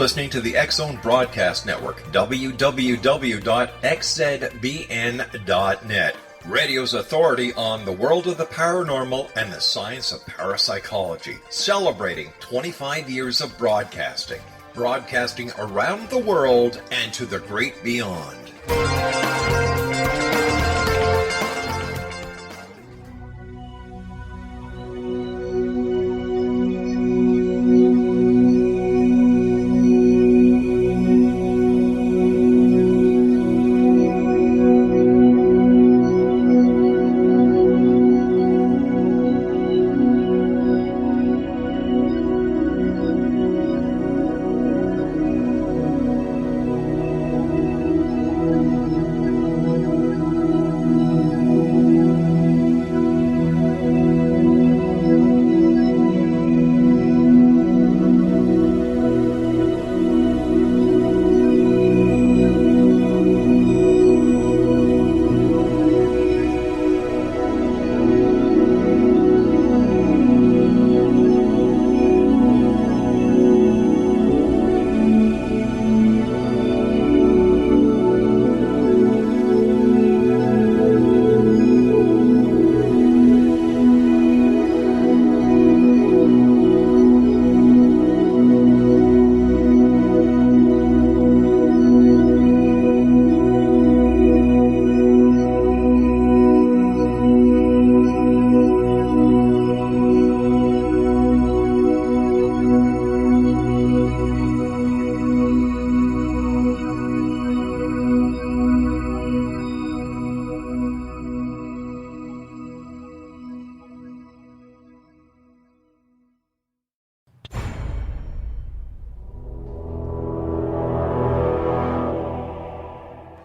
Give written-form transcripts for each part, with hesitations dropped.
listening to the X-Zone Broadcast Network, www.xzbn.net. Radio's authority on the world of the paranormal and the science of parapsychology, celebrating 25 years of broadcasting around the world and to the great beyond.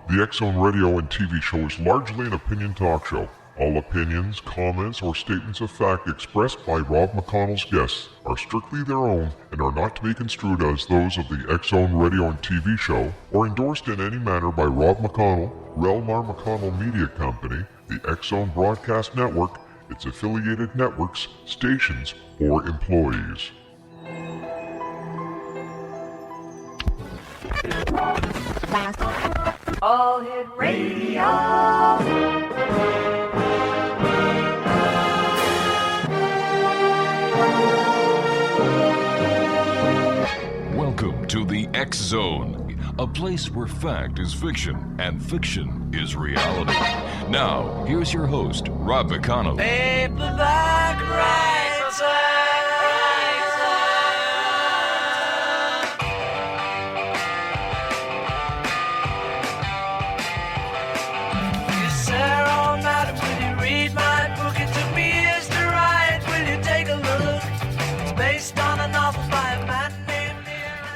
The X-Zone Radio and TV show is largely an opinion talk show. All opinions, comments, or statements of fact expressed by Rob McConnell's guests are strictly their own and are not to be construed as those of the X-Zone Radio and TV show or endorsed in any manner by Rob McConnell, Relmar McConnell Media Company, the X-Zone Broadcast Network, its affiliated networks, stations, or employees. All Hit Radio. Welcome to the X-Zone, a place where fact is fiction and fiction is reality. Now, here's your host, Rob McConnell. Paperback writer.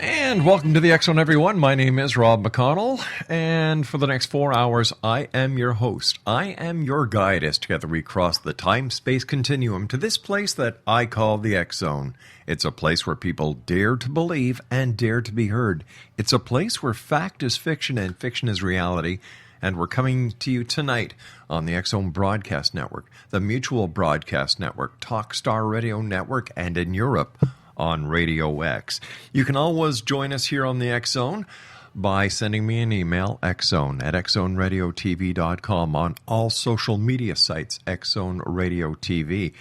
And welcome to the X-Zone, everyone. My name is Rob McConnell, and for the next 4 hours, I am your host. I am your guide as together we cross the time-space continuum to this place that I call the X-Zone. It's a place where people dare to believe and dare to be heard. It's a place where fact is fiction and fiction is reality. And we're coming to you tonight on the X-Zone Broadcast Network, the Mutual Broadcast Network, Talkstar Radio Network, and in Europe on Radio X. You can always join us here on the X-Zone by sending me an email, xzone@xzoneradiotv.com, on all social media sites, X-Zone Radio TV.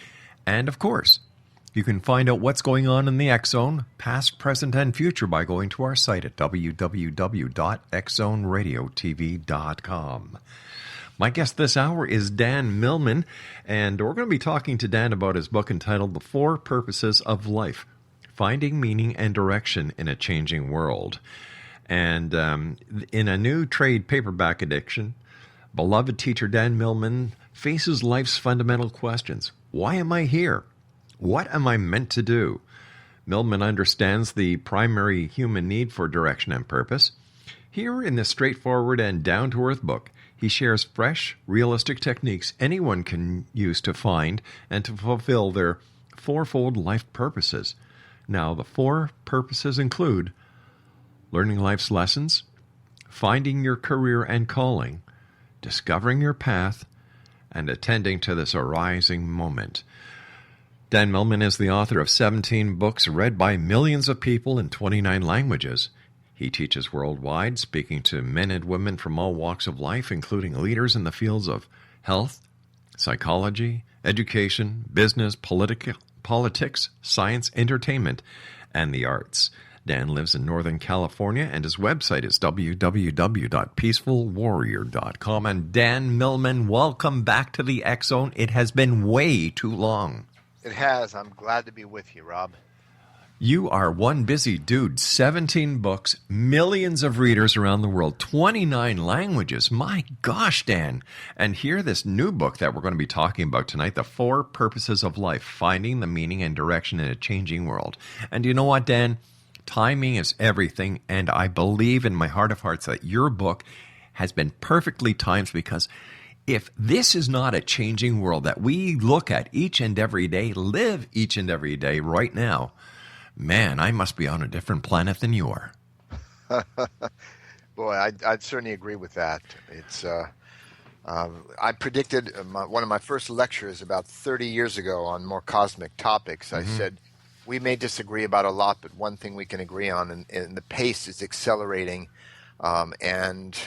And of course, you can find out what's going on in the X-Zone, past, present, and future by going to our site at www.xzoneradiotv.com. My guest this hour is Dan MILLMAN, and we're going to be talking to Dan about his book entitled The Four Purposes of Life: Finding Meaning and Direction in a Changing World. And in a new trade paperback edition, beloved teacher Dan MILLMAN faces life's fundamental questions. Why am I here? What am I meant to do? MILLMAN understands the primary human need for direction and purpose. Here in this straightforward and down-to-earth book, he shares fresh, realistic techniques anyone can use to find and to fulfill their fourfold life purposes. Now, the four purposes include learning life's lessons, finding your career and calling, discovering your path, and attending to this arising moment. Dan Millman is the author of 17 books read by millions of people in 29 languages. He teaches worldwide, speaking to men and women from all walks of life, including leaders in the fields of health, psychology, education, business, politics, science, entertainment, and the arts. Dan lives in Northern California, and his website is www.peacefulwarrior.com. And Dan Millman, welcome back to the X-Zone. It has been way too long. It has. I'm glad to be with you, Rob. You are one busy dude. 17 books, millions of readers around the world, 29 languages. My gosh, Dan. And here, this new book that we're going to be talking about tonight, The 4 Purposes of Life, Finding the Meaning and Direction in a Changing World. And you know what, Dan? Timing is everything, and I believe in my heart of hearts that your book has been perfectly timed, because if this is not a changing world that we look at each and every day, live each and every day right now, man, I must be on a different planet than you are. Boy, I'd certainly agree with that. It's I predicted one of my first lectures about 30 years ago on more cosmic topics. I said, we may disagree about a lot, but one thing we can agree on, and the pace is accelerating, and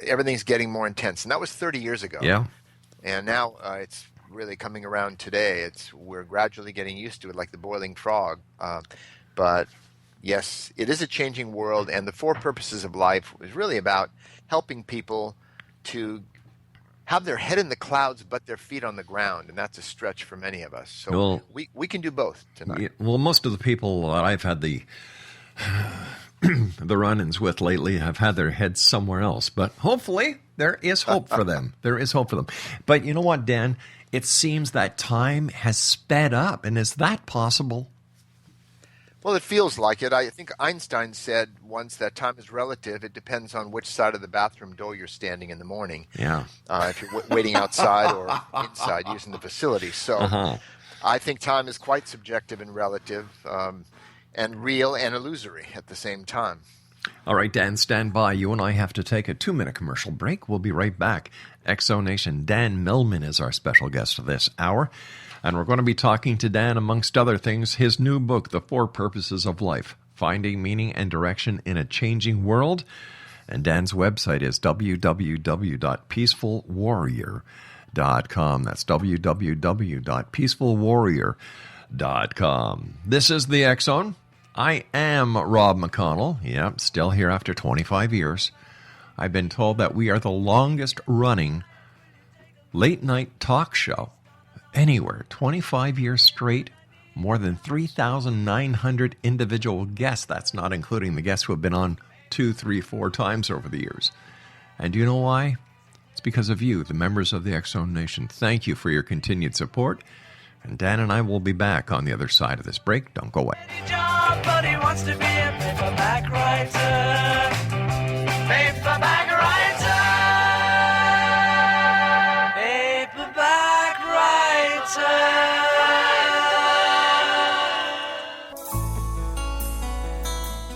everything's getting more intense. And that was 30 years ago. Yeah. And now it's really coming around today. We're gradually getting used to it, like the boiling frog. But yes, it is a changing world, and the 4 purposes of life is really about helping people to have their head in the clouds but their feet on the ground, and that's a stretch for many of us. So we can do both tonight. Yeah, well, most of the people that I've had the run-ins with lately have had their heads somewhere else, but hopefully there is hope for them. There is hope for them. But you know what, Dan? It seems that time has sped up, and is that possible? Well, it feels like it. I think Einstein said once that time is relative. It depends on which side of the bathroom door you're standing in the morning. Yeah. If you're waiting outside or inside using the facility. So I think time is quite subjective and relative, and real and illusory at the same time. All right, Dan, stand by. You and I have to take a 2-minute commercial break. We'll be right back. Exonation, Dan Millman is our special guest this hour. And we're going to be talking to Dan, amongst other things, his new book, The 4 Purposes of Life, Finding Meaning and Direction in a Changing World. And Dan's website is www.peacefulwarrior.com. That's www.peacefulwarrior.com. This is the X-Zone. I am Rob McConnell. Yep, still here after 25 years. I've been told that we are the longest running late-night talk show anywhere, 25 years straight, more than 3,900 individual guests. That's not including the guests who have been on 2, 3, 4 times over the years. And do you know why? It's because of you, the members of the X-Zone Nation. Thank you for your continued support. And Dan and I will be back on the other side of this break. Don't go away. Job, but he wants to be a paperback writer. Paperback writer. Paperback writer.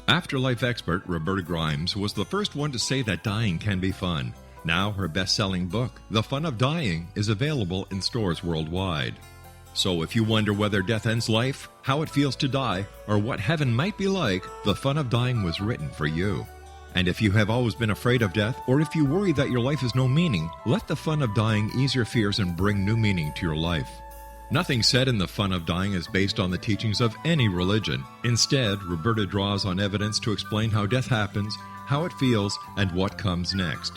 Afterlife expert Roberta Grimes was the first one to say that dying can be fun. Now her best-selling book, The Fun of Dying, is available in stores worldwide. So if you wonder whether death ends life, how it feels to die, or what heaven might be like, The Fun of Dying was written for you. And if you have always been afraid of death, or if you worry that your life has no meaning, let The Fun of Dying ease your fears and bring new meaning to your life. Nothing said in The Fun of Dying is based on the teachings of any religion. Instead, Roberta draws on evidence to explain how death happens, how it feels, and what comes next.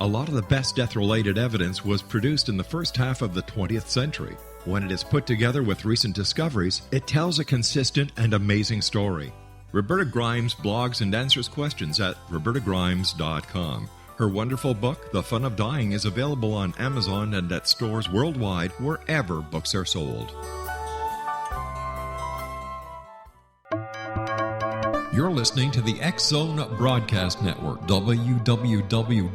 A lot of the best death-related evidence was produced in the first half of the 20th century. When it is put together with recent discoveries, it tells a consistent and amazing story. Roberta Grimes blogs and answers questions at robertagrimes.com. Her wonderful book, The Fun of Dying, is available on Amazon and at stores worldwide wherever books are sold. You're listening to the X-Zone Broadcast Network, www.xzbn.net.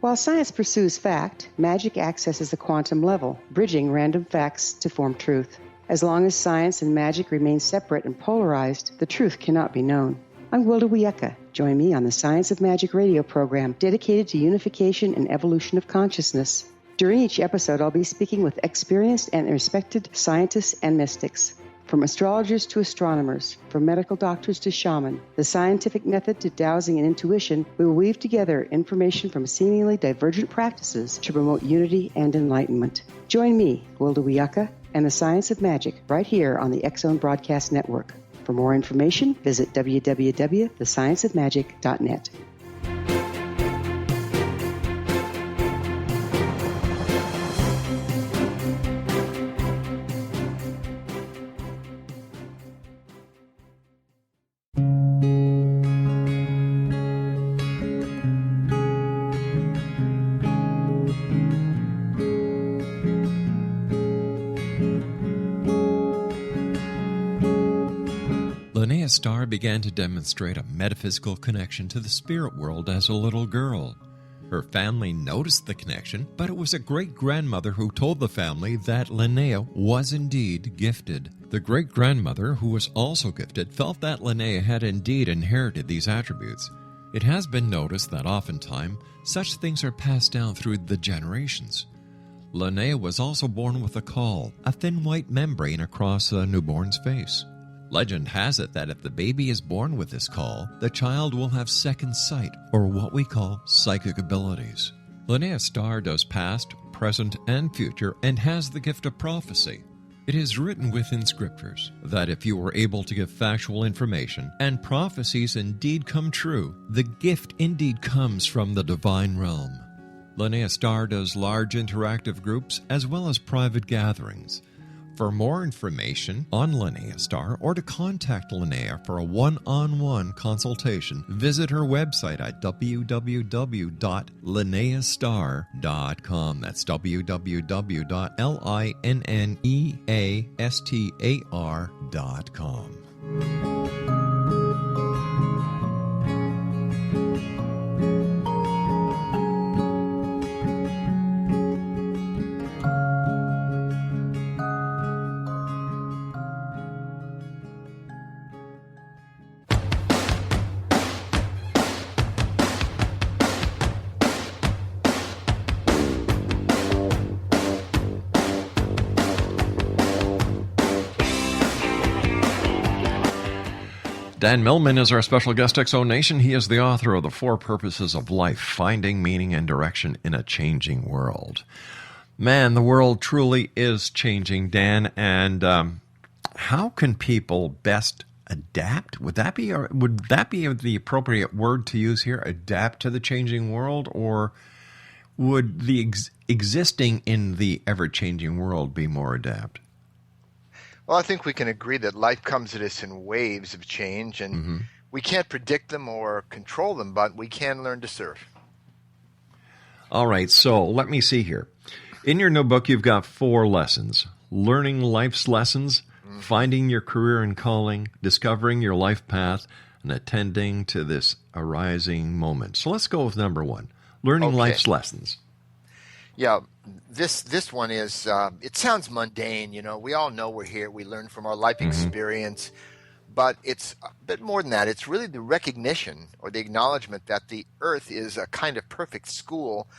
While science pursues fact, magic accesses the quantum level, bridging random facts to form truth. As long as science and magic remain separate and polarized, the truth cannot be known. I'm Wilda Wiyeka. Join me on the Science of Magic radio program dedicated to unification and evolution of consciousness. During each episode, I'll be speaking with experienced and respected scientists and mystics. From astrologers to astronomers, from medical doctors to shaman, the scientific method to dowsing and intuition, we will weave together information from seemingly divergent practices to promote unity and enlightenment. Join me, Wilda Wiyeka, and the Science of Magic right here on the X Zone Broadcast Network. For more information, visit www.thescienceofmagic.net. Starr began to demonstrate a metaphysical connection to the spirit world as a little girl. Her family noticed the connection, but it was a great-grandmother who told the family that Linnea was indeed gifted. The great-grandmother, who was also gifted, felt that Linnea had indeed inherited these attributes. It has been noticed that oftentimes such things are passed down through the generations. Linnea was also born with a caul, a thin white membrane across a newborn's face. Legend has it that if the baby is born with this caul, the child will have second sight, or what we call psychic abilities. Linnea Starr does past, present, and future, and has the gift of prophecy. It is written within scriptures that if you are able to give factual information, and prophecies indeed come true, the gift indeed comes from the divine realm. Linnea Starr does large interactive groups as well as private gatherings. For more information on Linnea Starr or to contact Linnea for a one-on-one consultation, visit her website at www.linneastar.com. That's www.linneastar.com. Dan Millman is our special guest, X-Zone Nation. He is the author of The Four Purposes of Life, Finding Meaning and Direction in a Changing World. Man, the world truly is changing, Dan, and how can people best adapt? Would that be the appropriate word to use here, adapt to the changing world, or would the existing in the ever-changing world be more adapt? Well, I think we can agree that life comes at us in waves of change, and we can't predict them or control them, but we can learn to surf. All right, so let me see here. In your notebook, you've got 4 lessons. Learning life's lessons, finding your career and calling, discovering your life path, and attending to this arising moment. So let's go with number 1, learning life's lessons. Yeah, this one is, it sounds mundane, you know. We all know we're here. We learn from our life experience. But it's a bit more than that. It's really the recognition or the acknowledgement that the earth is a kind of perfect school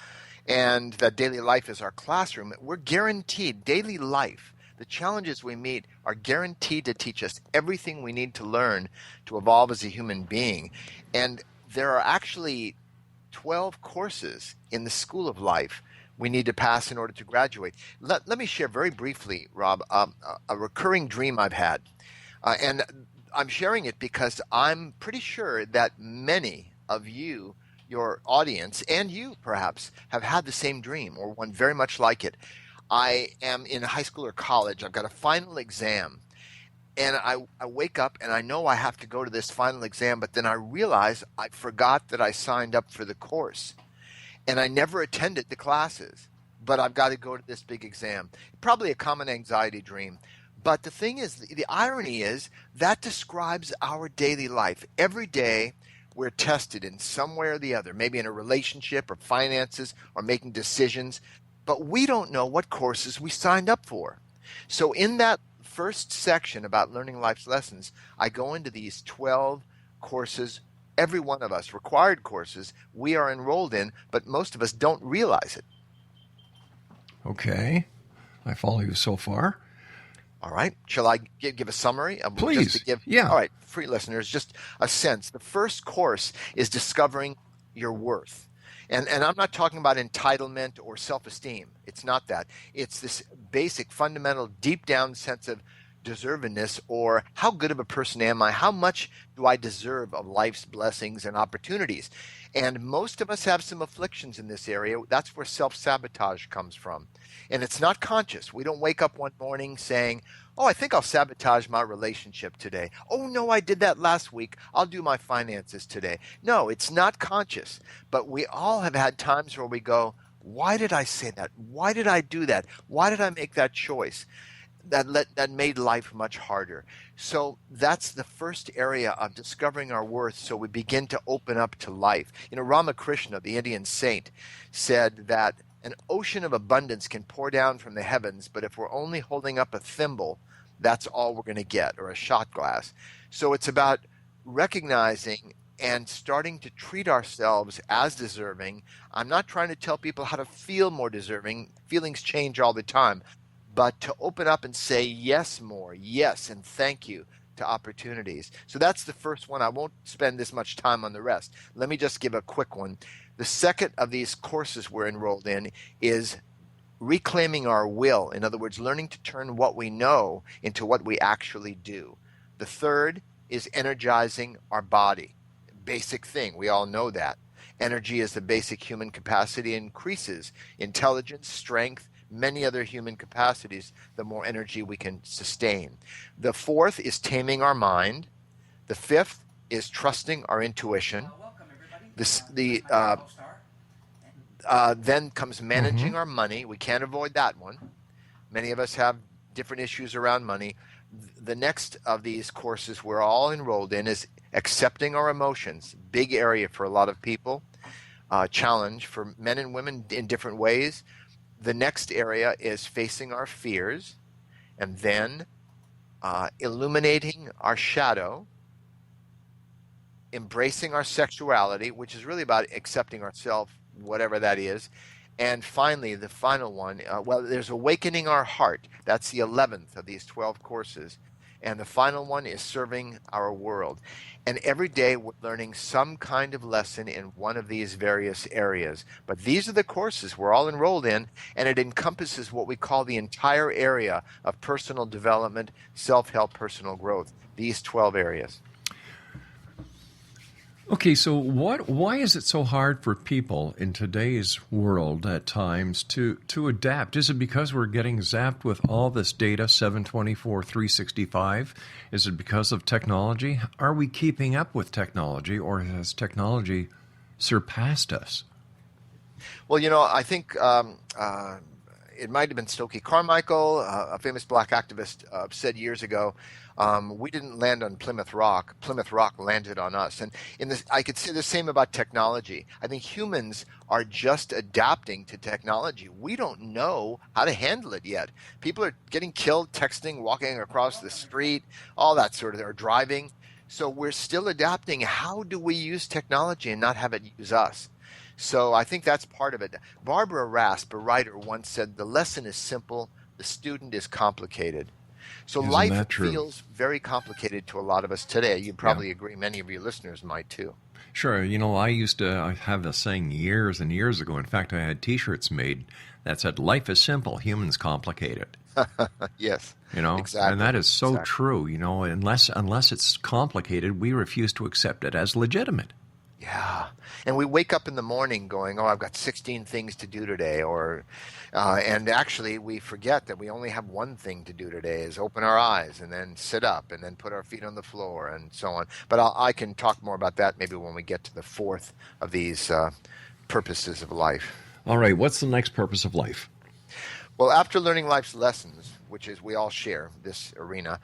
and that daily life is our classroom. We're guaranteed daily life. The challenges we meet are guaranteed to teach us everything we need to learn to evolve as a human being. And there are actually 12 courses in the school of life we need to pass in order to graduate. Let me share very briefly, Rob, a recurring dream I've had. And I'm sharing it because I'm pretty sure that many of you, your audience, and you perhaps, have had the same dream or one very much like it. I am in high school or college. I've got a final exam. And I wake up and I know I have to go to this final exam, but then I realize I forgot that I signed up for the course. And I never attended the classes, but I've got to go to this big exam. Probably a common anxiety dream. But the thing is, the irony is, that describes our daily life. Every day we're tested in some way or the other, maybe in a relationship or finances or making decisions, but we don't know what courses we signed up for. So in that first section about learning life's lessons, I go into these 12 courses, every one of us, required courses we are enrolled in, but most of us don't realize it. Okay. I follow you so far. All right. Shall I give a summary? Please. Just to give, Yeah. All right. Free listeners, just a sense. The first course is discovering your worth. And I'm not talking about entitlement or self-esteem. It's not that. It's this basic, fundamental, deep down sense of deservedness, or how good of a person am I? How much do I deserve of life's blessings and opportunities? And most of us have some afflictions in this area. That's where self-sabotage comes from. And it's not conscious. We don't wake up one morning saying, oh, I think I'll sabotage my relationship today. Oh, no, I did that last week. I'll do my finances today. No, it's not conscious. But we all have had times where we go, why did I say that? Why did I do that? Why did I make that choice? That made life much harder. So that's the first area of discovering our worth, so we begin to open up to life. Ramakrishna, the Indian saint, said that an ocean of abundance can pour down from the heavens, but if we're only holding up a thimble, that's all we're going to get, or a shot glass. So it's about recognizing and starting to treat ourselves as deserving. I'm not trying to tell people how to feel more deserving. Feelings change all the time. But to open up and say yes more, yes, and thank you to opportunities. So that's the first one. I won't spend this much time on the rest. Let me just give a quick one. The second of these courses we're enrolled in is reclaiming our will. In other words, learning to turn what we know into what we actually do. The third is energizing our body. Basic thing. We all know that. Energy is the basic human capacity, increases intelligence, strength, many other human capacities, the more energy we can sustain. The fourth is taming our mind. The fifth is trusting our intuition. Then comes managing our money. We can't avoid that one. Many of us have different issues around money. The next of these courses we're all enrolled in is accepting our emotions. Big area for a lot of people. Challenge for men and women in different ways. The next area is facing our fears, and then illuminating our shadow, embracing our sexuality, which is really about accepting ourselves, whatever that is. And finally, the final one, there's awakening our heart. That's the 11th of these 12 courses. And the final one is serving our world. And every day we're learning some kind of lesson in one of these various areas. But these are the courses we're all enrolled in, and it encompasses what we call the entire area of personal development, self-help, personal growth. These 12 areas. Okay, so why is it so hard for people in today's world at times to adapt? Is it because we're getting zapped with all this data, 724, 365? Is it because of technology? Are we keeping up with technology, or has technology surpassed us? Well, I think it might have been Stokely Carmichael, a famous black activist, said years ago, we didn't land on Plymouth Rock. Plymouth Rock landed on us. And I could say the same about technology. I think humans are just adapting to technology. We don't know how to handle it yet. People are getting killed, texting, walking across the street, all that sort of, or driving. So we're still adapting. How do we use technology and not have it use us? So I think that's part of it. Barbara Rasp, a writer, once said, the lesson is simple, the student is complicated. So Isn't life that true? feels very complicated to a lot of us today. You'd probably agree. Many of your listeners might too. Sure. I used to have a saying years and years ago. In fact, I had T-shirts made that said, life is simple, humans complicated. Yes. Exactly. And that is so true. Unless it's complicated, we refuse to accept it as legitimate. Yeah. And we wake up in the morning going, I've got 16 things to do today. And actually we forget that we only have one thing to do today, is open our eyes and then sit up and then put our feet on the floor and so on. But I can talk more about that maybe when we get to the fourth of these purposes of life. All right. What's the next purpose of life? Well, after learning life's lessons, which is we all share this arena,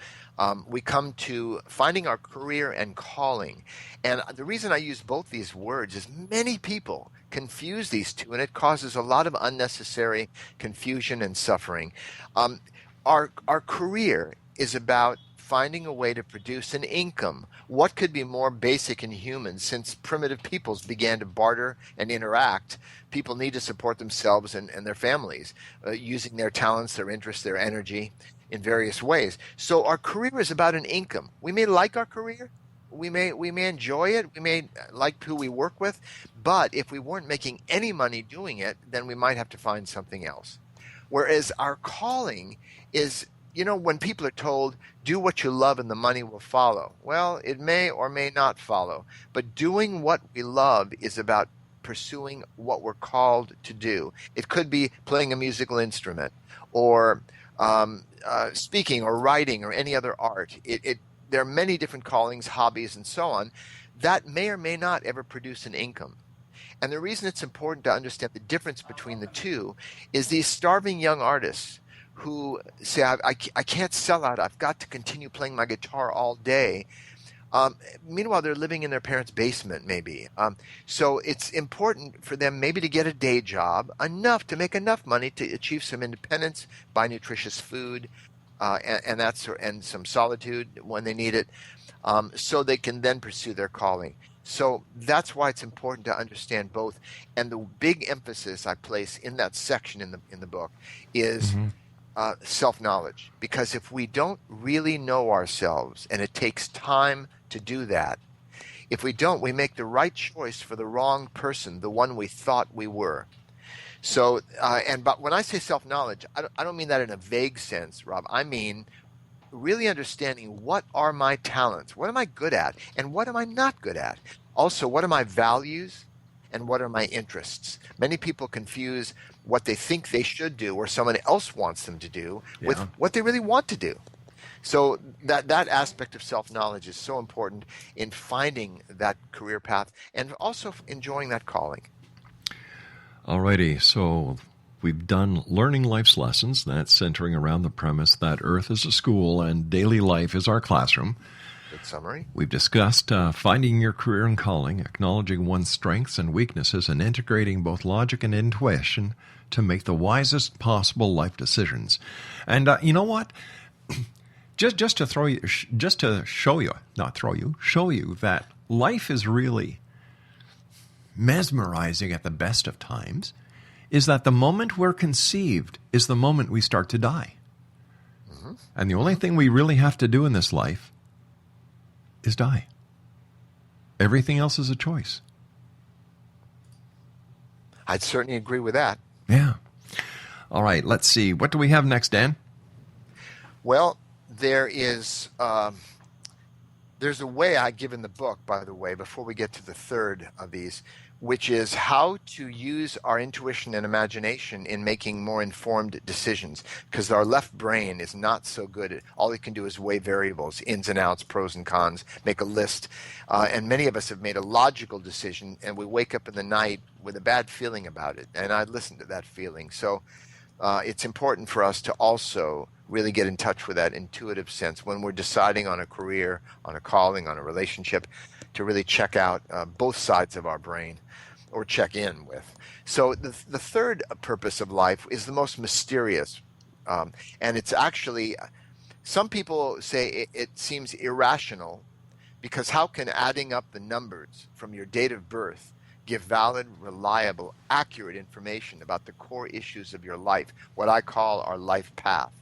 we come to finding our career and calling. And the reason I use both these words is many people confuse these two, and it causes a lot of unnecessary confusion and suffering. Our career is about finding a way to produce an income. What could be more basic in humans? Since primitive peoples began to barter and interact, people need to support themselves and their families using their talents, their interests, their energy in various ways. So our career is about an income. We may like our career. We may enjoy it. We may like who we work with. But if we weren't making any money doing it, then we might have to find something else. Whereas our calling is, when people are told, do what you love and the money will follow. Well, it may or may not follow. But doing what we love is about pursuing what we're called to do. It could be playing a musical instrument or speaking or writing or any other art. There are many different callings, hobbies, and so on that may or may not ever produce an income. And the reason it's important to understand the difference between the two is these starving young artists who say, I can't sell out. I've got to continue playing my guitar all day. Meanwhile, they're living in their parents' basement, maybe. So it's important for them maybe to get a day job, enough to make enough money to achieve some independence, buy nutritious food, and some solitude when they need it, so they can then pursue their calling. So that's why it's important to understand both. And the big emphasis I place in that section in the book is self-knowledge. Because if we don't really know ourselves, and it takes time to do that, if we don't, we make the right choice for the wrong person, the one we thought we were. So, but when I say self-knowledge, I don't mean that in a vague sense, Rob. I mean really understanding what are my talents, what am I good at, and what am I not good at. Also, what are my values and what are my interests? Many people confuse what they think they should do or someone else wants them to do with what they really want to do. So that aspect of self-knowledge is so important in finding that career path and also enjoying that calling. Alrighty, so we've done learning life's lessons. That's centering around the premise that Earth is a school and daily life is our classroom. Good summary. We've discussed finding your career and calling, acknowledging one's strengths and weaknesses, and integrating both logic and intuition to make the wisest possible life decisions. And you know what? Just to show you that life is really mesmerizing at the best of times, is that the moment we're conceived is the moment we start to die. Mm-hmm. And the only thing we really have to do in this life is die. Everything else is a choice. I'd certainly agree with that. Yeah. All right, let's see. What do we have next, Dan? Well, there's a way I give in the book, by the way, before we get to the third of these, which is how to use our intuition and imagination in making more informed decisions, because our left brain is not so good. All it can do is weigh variables, ins and outs, pros and cons, make a list. And many of us have made a logical decision, and we wake up in the night with a bad feeling about it. And I listen to that feeling. So it's important for us to also really get in touch with that intuitive sense when we're deciding on a career, on a calling, on a relationship, to really check out both sides of our brain, or check in with. So the third purpose of life is the most mysterious. And it's actually, some people say it seems irrational, because how can adding up the numbers from your date of birth give valid, reliable, accurate information about the core issues of your life, what I call our life path?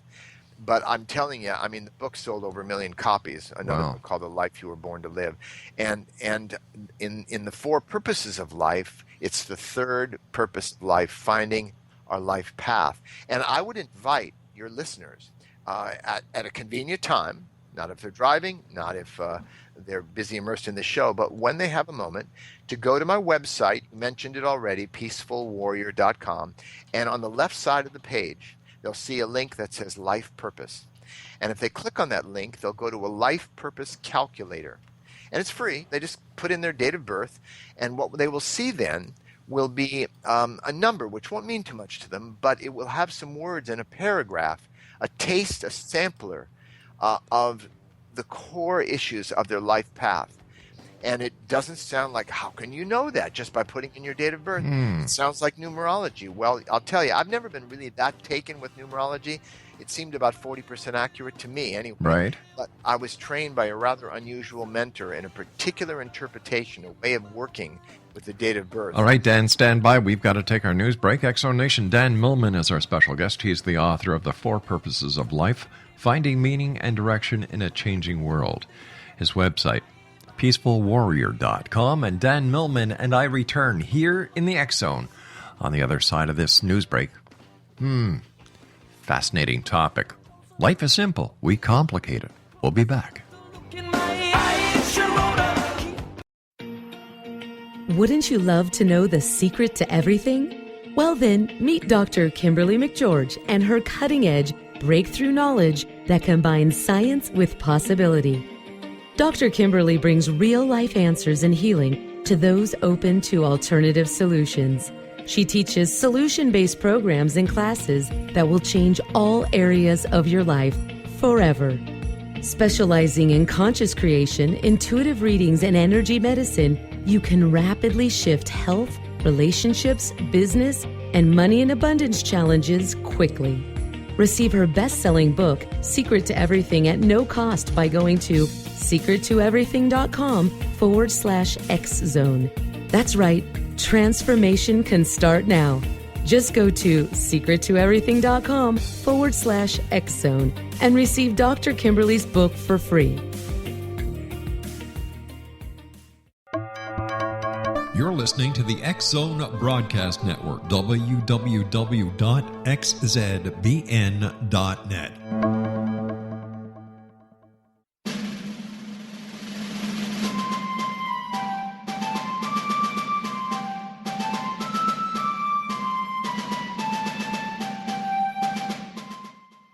But I'm telling you, I mean, the book sold over 1 million copies, another book called The Life You Were Born to Live. And in the four purposes of life, it's the third purpose of life, finding our life path. And I would invite your listeners at a convenient time, not if they're driving, not if they're busy immersed in the show, but when they have a moment, to go to my website, you mentioned it already, peacefulwarrior.com, and on the left side of the page, they'll see a link that says Life Purpose. And if they click on that link, they'll go to a Life Purpose calculator. And it's free. They just put in their date of birth. And what they will see then will be a number, which won't mean too much to them, but it will have some words in a paragraph, a taste, a sampler of the core issues of their life path. And it doesn't sound like, how can you know that just by putting in your date of birth? It sounds like numerology. Well, I'll tell you, I've never been really that taken with numerology. it seemed about 40% accurate to me anyway. Right. But I was trained by a rather unusual mentor in a particular interpretation, a way of working with the date of birth. All right, Dan, stand by. We've got to take our news break. Exonation, Dan MILLMAN is our special guest. He's the author of The Four Purposes of Life, Finding Meaning and Direction in a Changing World. His website, peacefulwarrior.com. And Dan MILLMAN and I return here in the X Zone on the other side of this news break. Fascinating topic. Life is simple. We complicate it. We'll be back. Wouldn't you love to know the secret to everything? Well then, meet Dr. Kimberly McGeorge and her cutting-edge breakthrough knowledge that combines science with possibility. Dr. Kimberly brings real-life answers and healing to those open to alternative solutions. She teaches solution-based programs and classes that will change all areas of your life forever. Specializing in conscious creation, intuitive readings, and energy medicine, you can rapidly shift health, relationships, business, and money and abundance challenges quickly. Receive her best-selling book, Secret to Everything, at no cost by going to secrettoeverything.com/X-Zone. That's right, transformation can start now. Just go to secrettoeverything.com/X-Zone and receive Dr. Kimberly's book for free. You're listening to the X Zone Broadcast Network, www.xzbn.net.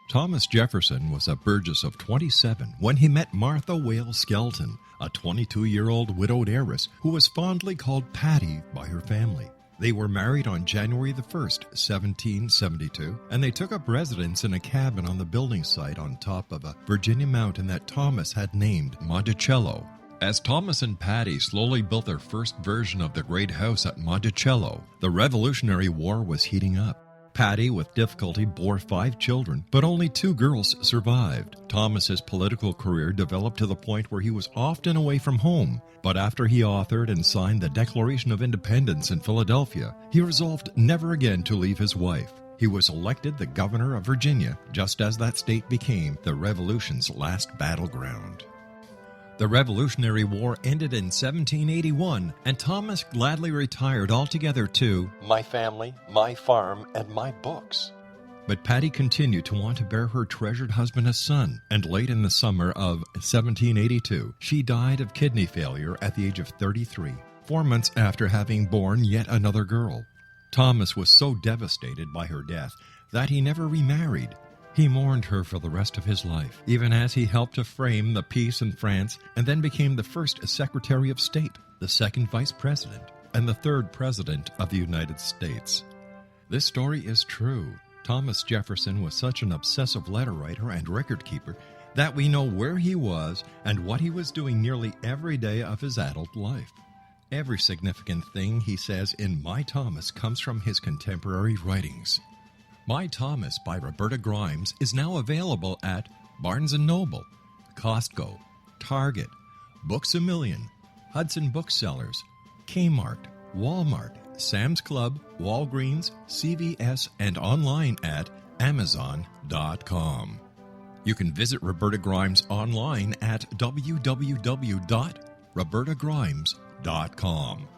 Thomas Jefferson was a Burgess of 27 when he met Martha Wales Skelton, a 22-year-old widowed heiress who was fondly called Patty by her family. They were married on January the 1st, 1772, and they took up residence in a cabin on the building site on top of a Virginia mountain that Thomas had named Monticello. As Thomas and Patty slowly built their first version of the great house at Monticello, the Revolutionary War was heating up. Patty, with difficulty, bore 5 children, but only 2 girls survived. Thomas's political career developed to the point where he was often away from home, but after he authored and signed the Declaration of Independence in Philadelphia, he resolved never again to leave his wife. He was elected the governor of Virginia, just as that state became the Revolution's last battleground. The Revolutionary War ended in 1781, and Thomas gladly retired altogether to My family, my farm, and my books. But Patty continued to want to bear her treasured husband a son, and late in the summer of 1782, she died of kidney failure at the age of 33, 4 months after having borne yet another girl. Thomas was so devastated by her death that he never remarried. He mourned her for the rest of his life, even as he helped to frame the peace in France and then became the first Secretary of State, the second Vice President, and the third President of the United States. This story is true. Thomas Jefferson was such an obsessive letter writer and record keeper that we know where he was and what he was doing nearly every day of his adult life. Every significant thing he says in My Thomas comes from his contemporary writings. My Thomas by Roberta Grimes is now available at Barnes & Noble, Costco, Target, Books A Million, Hudson Booksellers, Kmart, Walmart, Sam's Club, Walgreens, CVS, and online at Amazon.com. You can visit Roberta Grimes online at www.robertagrimes.com.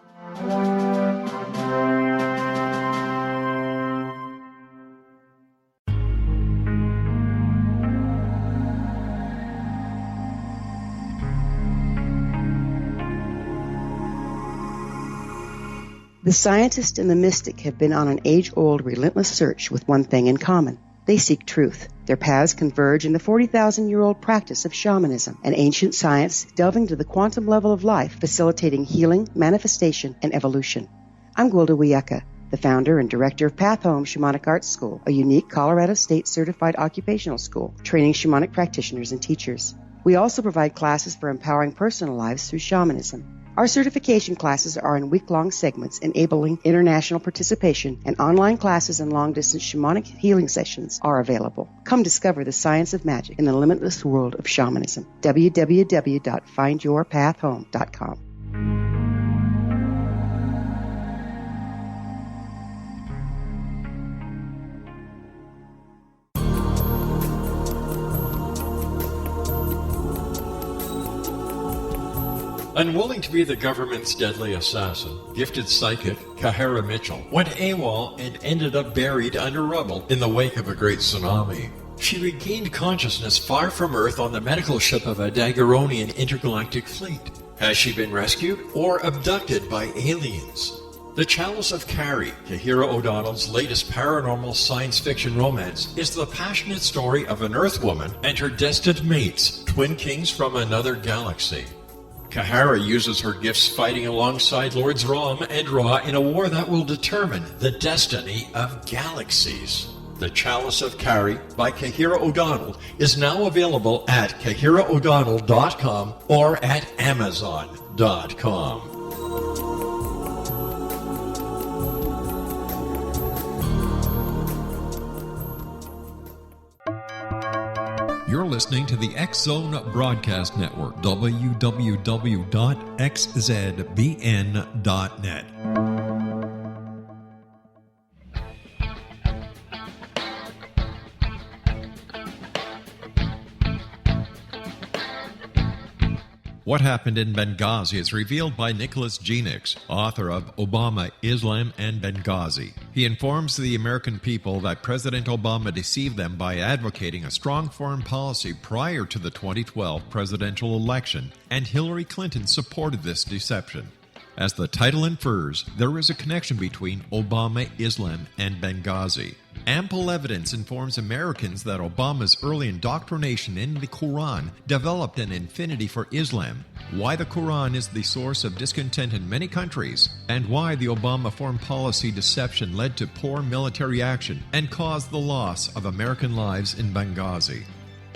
The scientist and the mystic have been on an age-old, relentless search with one thing in common. They seek truth. Their paths converge in the 40,000-year-old practice of shamanism, an ancient science delving to the quantum level of life, facilitating healing, manifestation, and evolution. I'm Gwilda Wiyaka, the founder and director of Path Home Shamanic Arts School, a unique Colorado State-certified occupational school, training shamanic practitioners and teachers. We also provide classes for empowering personal lives through shamanism. Our certification classes are in week-long segments enabling international participation, and online classes and long-distance shamanic healing sessions are available. Come discover the science of magic in the limitless world of shamanism. www.findyourpathhome.com. Unwilling to be the government's deadly assassin, gifted psychic Kahara Mitchell went AWOL and ended up buried under rubble in the wake of a great tsunami. She regained consciousness far from Earth on the medical ship of a Daguerrean intergalactic fleet. Has she been rescued or abducted by aliens? The Chalice of Carrie, Kahira O'Donnell's latest paranormal science fiction romance, is the passionate story of an Earth woman and her destined mates, twin kings from another galaxy. Kahara uses her gifts fighting alongside Lords Rom and Ra in a war that will determine the destiny of galaxies. The Chalice of Carrie by Kahira O'Donnell is now available at KahiraO'Donnell.com or at Amazon.com. You're listening to the X-Zone Broadcast Network, www.xzbn.net. What happened in Benghazi is revealed by Nicholas Genix, author of Obama, Islam, and Benghazi. He informs the American people that President Obama deceived them by advocating a strong foreign policy prior to the 2012 presidential election, and Hillary Clinton supported this deception. As the title infers, there is a connection between Obama, Islam, and Benghazi. Ample evidence informs Americans that Obama's early indoctrination in the Quran developed an affinity for Islam, why the Quran is the source of discontent in many countries, and why the Obama foreign policy deception led to poor military action and caused the loss of American lives in Benghazi.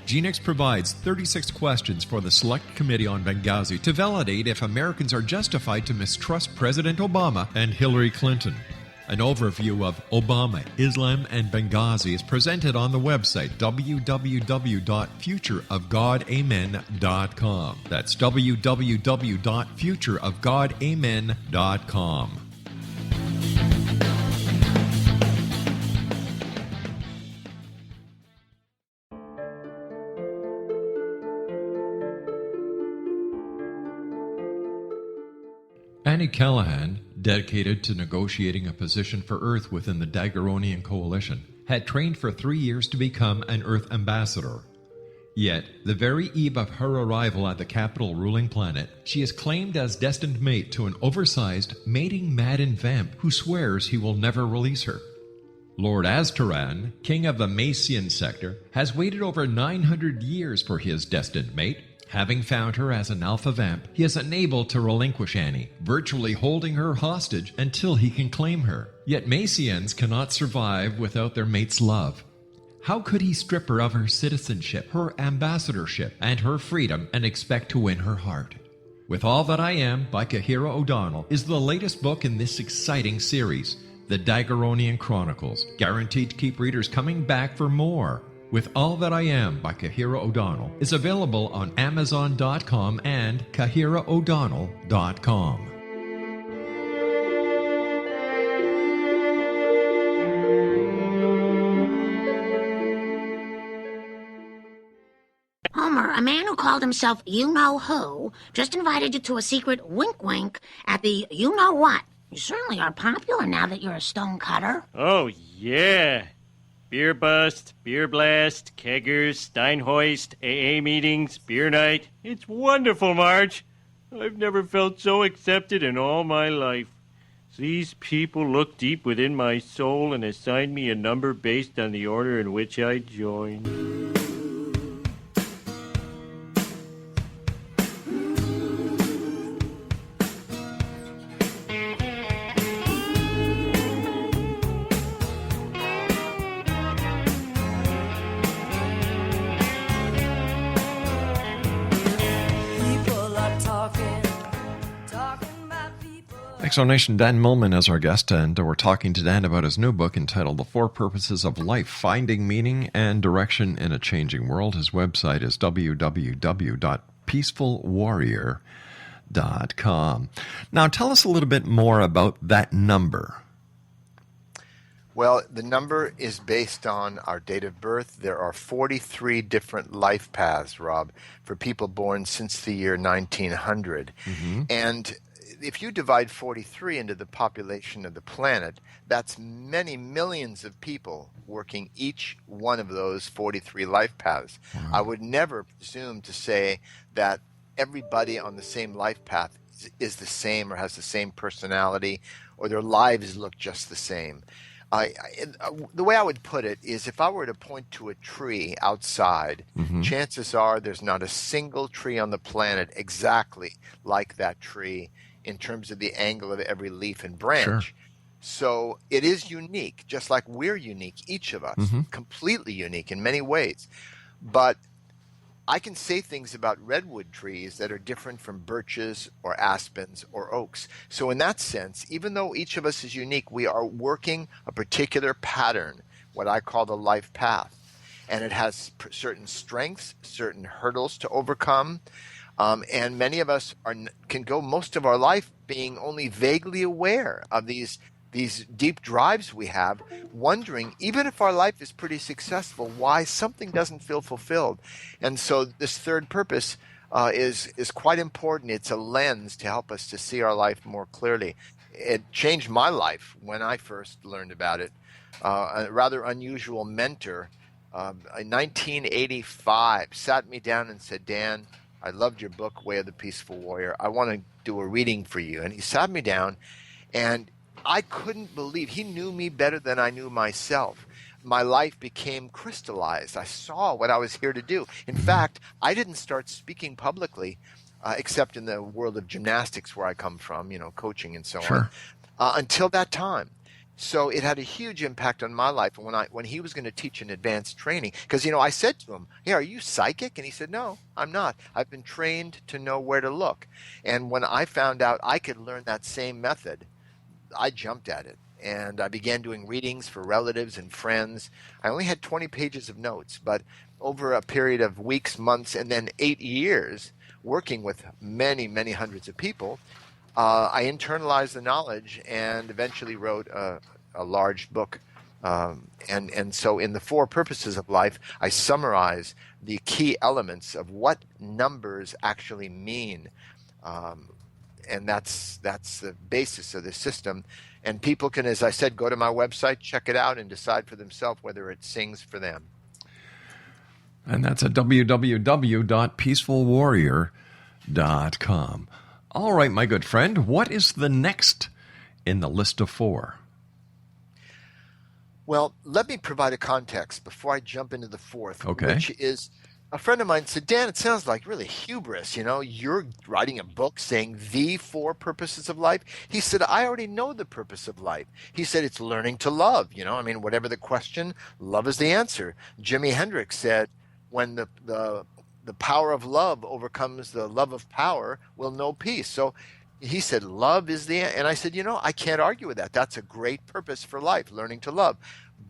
Genix provides 36 questions for the Select Committee on Benghazi to validate if Americans are justified to mistrust President Obama and Hillary Clinton. An overview of Obama, Islam, and Benghazi is presented on the website www.futureofgodamen.com. That's www.futureofgodamen.com. Annie Callahan, dedicated to negotiating a position for Earth within the Daguerrean Coalition, had trained for 3 years to become an Earth ambassador. Yet, the very eve of her arrival at the capital ruling planet, she is claimed as destined mate to an oversized, mating-maddened vamp who swears he will never release her. Lord Aztaran, king of the Macian sector, has waited over 900 years for his destined mate. Having found her as an alpha vamp, he is unable to relinquish Annie, virtually holding her hostage until he can claim her. Yet Macians cannot survive without their mate's love. How could he strip her of her citizenship, her ambassadorship, and her freedom and expect to win her heart? With All That I Am by Kahira O'Donnell is the latest book in this exciting series, The Daguerrean Chronicles, guaranteed to keep readers coming back for more. With All That I Am by Kahira O'Donnell is available on Amazon.com and KahiraO'Donnell.com. Homer, a man who called himself you-know-who just invited you to a secret wink-wink at the you-know-what. You certainly are popular now that you're a stonecutter. Oh, yeah. Beer bust, beer blast, keggers, Steinhoist, AA meetings, beer night. It's wonderful, Marge. I've never felt so accepted in all my life. These people look deep within my soul and assign me a number based on the order in which I join. Exonation, Dan Millman is our guest, and we're talking to Dan about his new book entitled The Four Purposes of Life, Finding Meaning and Direction in a Changing World. His website is www.peacefulwarrior.com. Now, tell us a little bit more about that number. Well, the number is based on our date of birth. There are 43 different life paths, Rob, for people born since the year 1900. And if you divide 43 into the population of the planet, that's many millions of people working each one of those 43 life paths. I would never presume to say that everybody on the same life path is the same or has the same personality or their lives look just the same. The way I would put it is if I were to point to a tree outside, chances are there's not a single tree on the planet exactly like that tree in terms of the angle of every leaf and branch. Sure. So it is unique, just like we're unique, each of us, completely unique in many ways. But I can say things about redwood trees that are different from birches or aspens or oaks. So in that sense, even though each of us is unique, we are working a particular pattern, what I call the life path. And it has certain strengths, certain hurdles to overcome. And many of us can go most of our life being only vaguely aware of these deep drives we have, wondering, even if our life is pretty successful, why something doesn't feel fulfilled. And so this third purpose is quite important. It's a lens to help us to see our life more clearly. It changed my life when I first learned about it. A rather unusual mentor in 1985 sat me down and said, Dan, I loved your book, Way of the Peaceful Warrior. I want to do a reading for you. And he sat me down, and I couldn't believe he knew me better than I knew myself. My life became crystallized. I saw what I was here to do. In fact, I didn't start speaking publicly, except in the world of gymnastics where I come from, coaching and so on, until that time. So it had a huge impact on my life. And when he was going to teach an advanced training, because, I said to him, hey, are you psychic? And he said, no, I'm not. I've been trained to know where to look. And when I found out I could learn that same method, I jumped at it. And I began doing readings for relatives and friends. I only had 20 pages of notes, but over a period of weeks, months, and then 8 years, working with many, many hundreds of people, I internalized the knowledge and eventually wrote a large book. And so in the Four Purposes of Life, I summarize the key elements of what numbers actually mean. And that's the basis of the system. And people can, as I said, go to my website, check it out, and decide for themselves whether it sings for them. And that's at www.peacefulwarrior.com. All right, my good friend, what is the next in the list of four? Well, let me provide a context before I jump into the fourth, okay. Which is a friend of mine said, Dan, it sounds like really hubris. You're writing a book saying the four purposes of life. He said, I already know the purpose of life. He said, it's learning to love. Whatever the question, love is the answer. Jimi Hendrix said, when the power of love overcomes the love of power, we'll know peace. So he said, love is the answer. And I said, I can't argue with that. That's a great purpose for life, learning to love.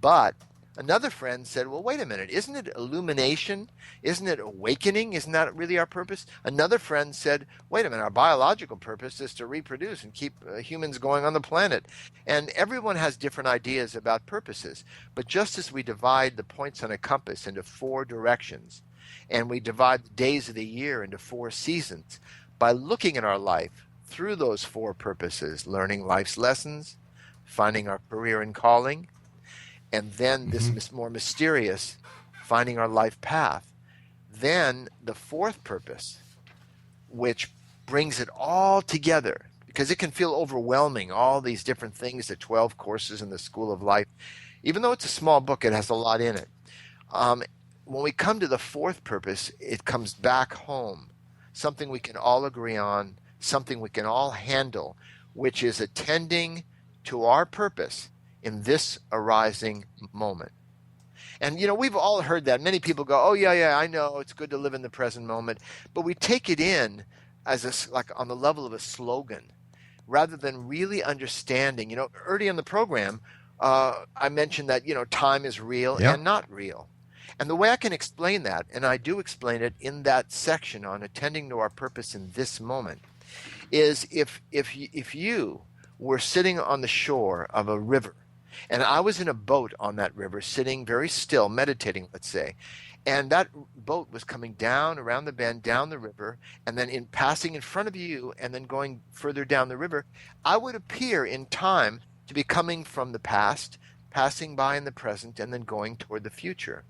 But another friend said, well, wait a minute. Isn't it illumination? Isn't it awakening? Isn't that really our purpose? Another friend said, wait a minute. Our biological purpose is to reproduce and keep humans going on the planet. And everyone has different ideas about purposes. But just as we divide the points on a compass into four directions, and we divide the days of the year into four seasons, by looking at our life through those four purposes, learning life's lessons, finding our career and calling, and then this more mysterious, finding our life path. Then the fourth purpose, which brings it all together, because it can feel overwhelming, all these different things, the 12 courses in the School of Life. Even though it's a small book, it has a lot in it. When we come to the fourth purpose, it comes back home, something we can all agree on, something we can all handle, which is attending to our purpose in this arising moment. And, we've all heard that. Many people go, oh, yeah, I know. It's good to live in the present moment. But we take it in as like on the level of a slogan. rather than really understanding. Early in the program, I mentioned that, time is real and not real. And the way I can explain that, and I do explain it in that section on attending to our purpose in this moment, is if you were sitting on the shore of a river, and I was in a boat on that river, sitting very still, meditating, let's say, and that boat was coming down around the bend, down the river, and then passing in front of you and then going further down the river, I would appear in time to be coming from the past, passing by in the present, and then going toward the future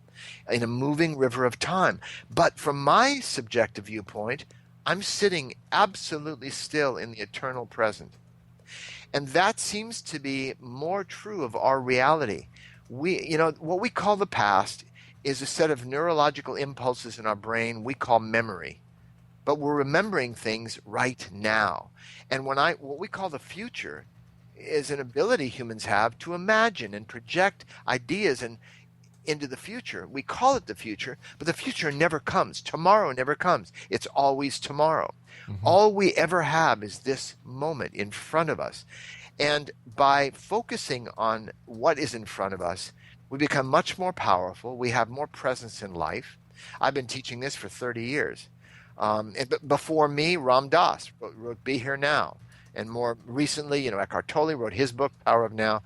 in a moving river of time. But from my subjective viewpoint, I'm sitting absolutely still in the eternal present. And that seems to be more true of our reality. What we call the past is a set of neurological impulses in our brain we call memory. But we're remembering things right now. And what we call the future is an ability humans have to imagine and project ideas into the future. We call it the future, but the future never comes. Tomorrow never comes. It's always tomorrow. Mm-hmm. All we ever have is this moment in front of us. And by focusing on what is in front of us, we become much more powerful. We have more presence in life. I've been teaching this for 30 years. Before me, Ram Dass wrote Be Here Now. And more recently, Eckhart Tolle wrote his book, Power of Now.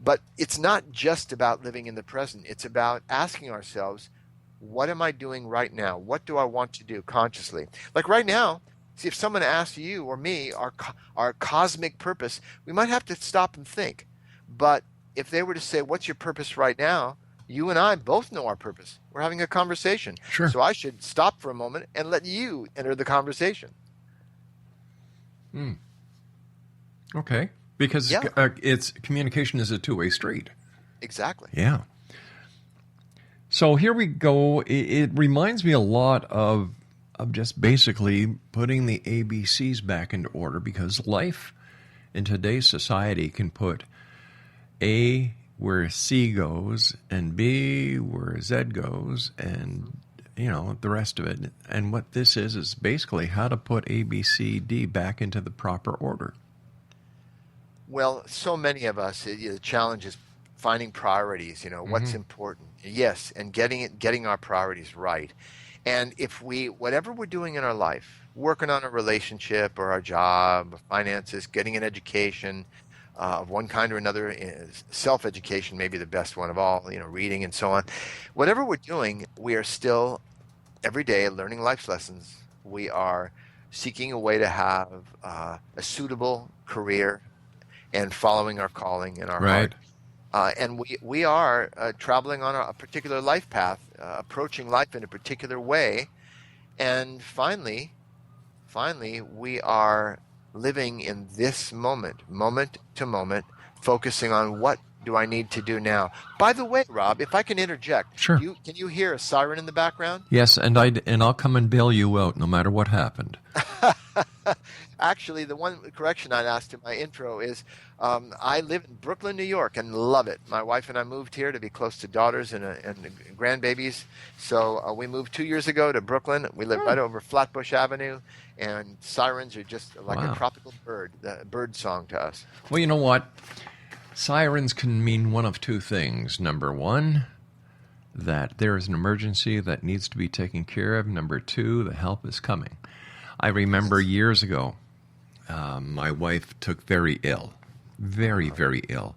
But it's not just about living in the present. It's about asking ourselves, what am I doing right now? What do I want to do consciously? Like right now, see, if someone asks you or me our cosmic purpose, we might have to stop and think. But if they were to say, what's your purpose right now? You and I both know our purpose. We're having a conversation. Sure. So I should stop for a moment and let you enter the conversation. Okay. Because communication is a two-way street. Exactly. Yeah. So here we go. It reminds me a lot of just basically putting the ABCs back into order, because life in today's society can put A where C goes and B where Z goes and, the rest of it. And what this is basically how to put A, B, C, D back into the proper order. Well, so many of us, the challenge is finding priorities, what's important. Yes, and getting our priorities right. And if whatever we're doing in our life, working on a relationship or our job, finances, getting an education of one kind or another, self-education may be the best one of all, reading and so on. Whatever we're doing, we are still every day learning life's lessons. We are seeking a way to have a suitable career and following our calling in our heart. And we are traveling on a particular life path, approaching life in a particular way. And finally, we are living in this moment to moment, focusing on what do I need to do now. By the way, Rob, if I can interject, sure. Can you hear a siren in the background? Yes, and I'll come and bail you out no matter what happened. Actually, the one correction I'd asked in my intro is I live in Brooklyn, New York, and love it. My wife and I moved here to be close to daughters and grandbabies. So we moved 2 years ago to Brooklyn. We live right over Flatbush Avenue, and sirens are just like a tropical bird song to us. Well, you know what? Sirens can mean one of two things. Number one, that there is an emergency that needs to be taken care of. Number two, the help is coming. I remember years ago, my wife took very ill, very, very ill.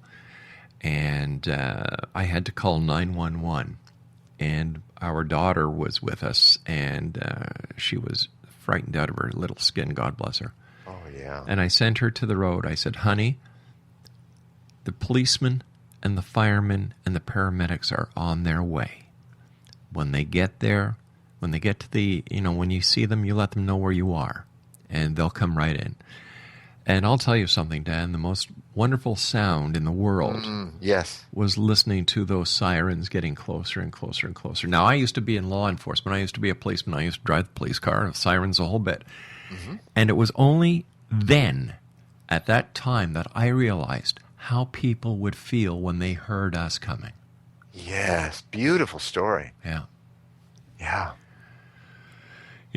And I had to call 911. And our daughter was with us, and she was frightened out of her little skin, God bless her. Oh, yeah. And I sent her to the road. I said, honey, the policemen and the firemen and the paramedics are on their way. When they get there, when they get to the, when you see them, you let them know where you are, and they'll come right in. And I'll tell you something, Dan, the most wonderful sound in the world was listening to those sirens getting closer and closer and closer. Now, I used to be in law enforcement. I used to be a policeman. I used to drive the police car, sirens a whole bit. Mm-hmm. And it was only then, at that time, that I realized how people would feel when they heard us coming. Yes, beautiful story. Yeah. Yeah.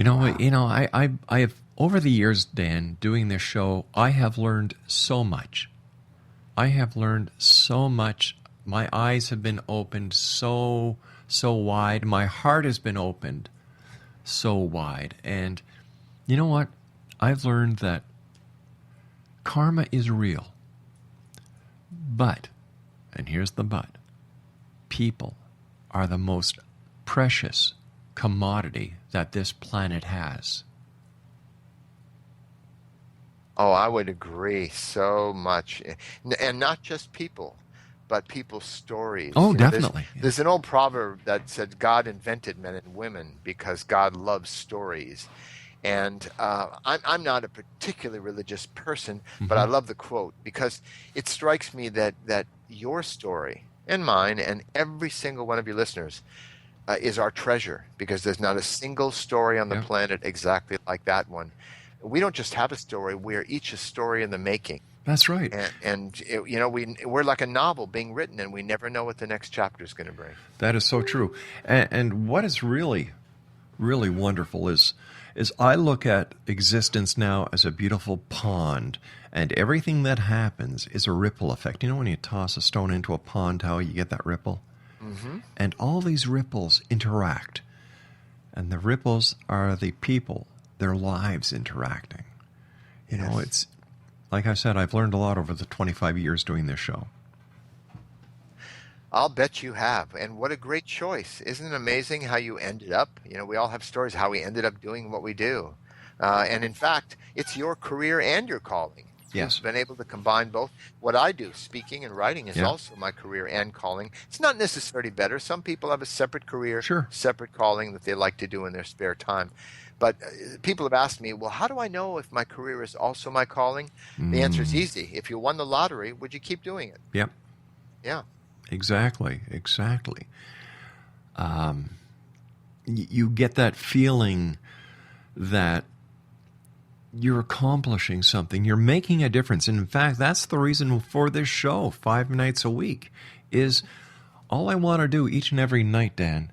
I have over the years, Dan, doing this show, I have learned so much. I have learned so much. My eyes have been opened so wide. My heart has been opened so wide. And you know what? I've learned that karma is real. But, and here's the but, people are the most precious commodity that this planet has. Oh, I would agree so much. And not just people, but people's stories. Oh, You know, definitely. There's an old proverb that said God invented men and women because God loves stories. And I'm not a particularly religious person, but I love the quote because it strikes me that your story and mine and every single one of your listeners is our treasure, because there's not a single story on the planet exactly like that one. We don't just have a story; we're each a story in the making. That's right. And you know, we're like a novel being written, and we never know what the next chapter is going to bring. That is so true. And what is really, really wonderful is I look at existence now as a beautiful pond, and everything that happens is a ripple effect. You know when you toss a stone into a pond, how you get that ripple? Mm-hmm. And all these ripples interact. And the ripples are the people, their lives interacting. You know, it's, like I said, I've learned a lot over the 25 years doing this show. I'll bet you have. And what a great choice. Isn't it amazing how you ended up? You know, we all have stories how we ended up doing what we do. And in fact, it's your career and your calling. Yes. You've been able to combine both. What I do, speaking and writing, is also my career and calling. It's not necessarily better. Some people have a separate career, separate calling that they like to do in their spare time. But people have asked me, well, how do I know if my career is also my calling? The answer is easy. If you won the lottery, would you keep doing it? Yep. Yeah. Exactly. You get that feeling that you're accomplishing something. You're making a difference. And in fact, that's the reason for this show, 5 nights a week, is all I want to do each and every night, Dan,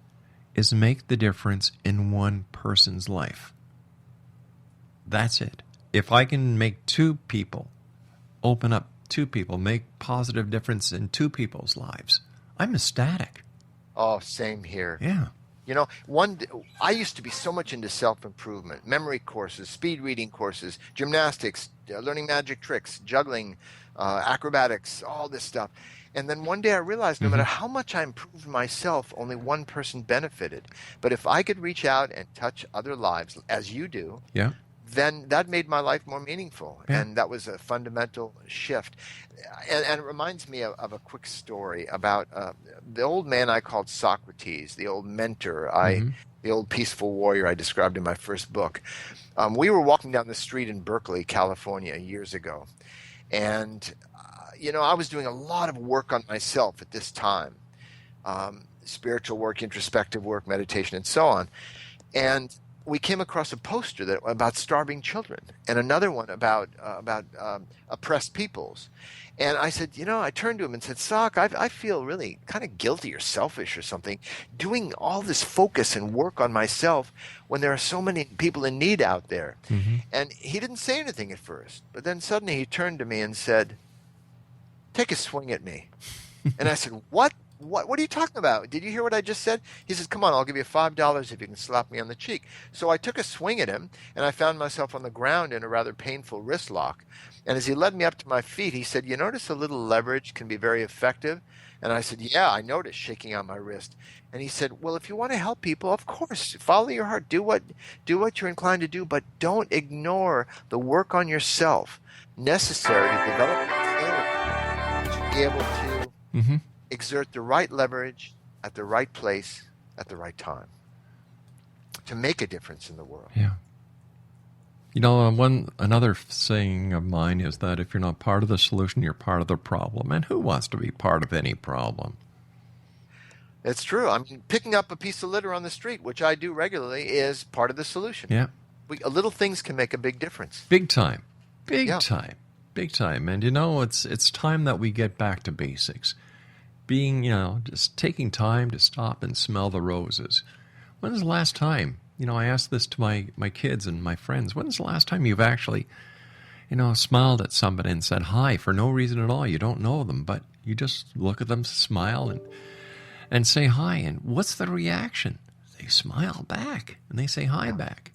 is make the difference in one person's life. That's it. If I can make 2 people, open up 2 people, make positive difference in 2 people's lives, I'm ecstatic. Oh, same here. Yeah. You know, I used to be so much into self-improvement, memory courses, speed reading courses, gymnastics, learning magic tricks, juggling, acrobatics, all this stuff. And then one day I realized no matter how much I improved myself, only one person benefited. But if I could reach out and touch other lives, as you do, then that made my life more meaningful. Yeah. And that was a fundamental shift. And it reminds me of a quick story about the old man I called Socrates, the old mentor, the old peaceful warrior I described in my first book. We were walking down the street in Berkeley, California, years ago. And, you know, I was doing a lot of work on myself at this time. Spiritual work, introspective work, meditation, and so on. And we came across a poster about starving children and another one about oppressed peoples. And I said, you know, I turned to him and said, Sock, I feel really kind of guilty or selfish or something doing all this focus and work on myself when there are so many people in need out there. And he didn't say anything at first, but then suddenly he turned to me and said, take a swing at me. And I said, What are you talking about? Did you hear what I just said? He says, come on, I'll give you $5 if you can slap me on the cheek. So I took a swing at him, and I found myself on the ground in a rather painful wrist lock. And as he led me up to my feet, he said, you notice a little leverage can be very effective? And I said, yeah, I noticed, shaking out my wrist. And he said, well, if you want to help people, of course, follow your heart. Do what you're inclined to do, but don't ignore the work on yourself necessary to develop to be able to exert the right leverage at the right place at the right time to make a difference in the world. Yeah. You know, another saying of mine is that if you're not part of the solution, you're part of the problem. And who wants to be part of any problem? It's true. I mean, picking up a piece of litter on the street, which I do regularly, is part of the solution. Yeah. Little things can make a big difference. Big time. Big time. And, you know, it's time that we get back to basics. Being, you know, just taking time to stop and smell the roses. When's the last time I ask this to my kids and my friends. When's the last time you've actually, smiled at somebody and said hi for no reason at all? You don't know them, but you just look at them, smile, and say hi. And what's the reaction? They smile back, and they say hi back.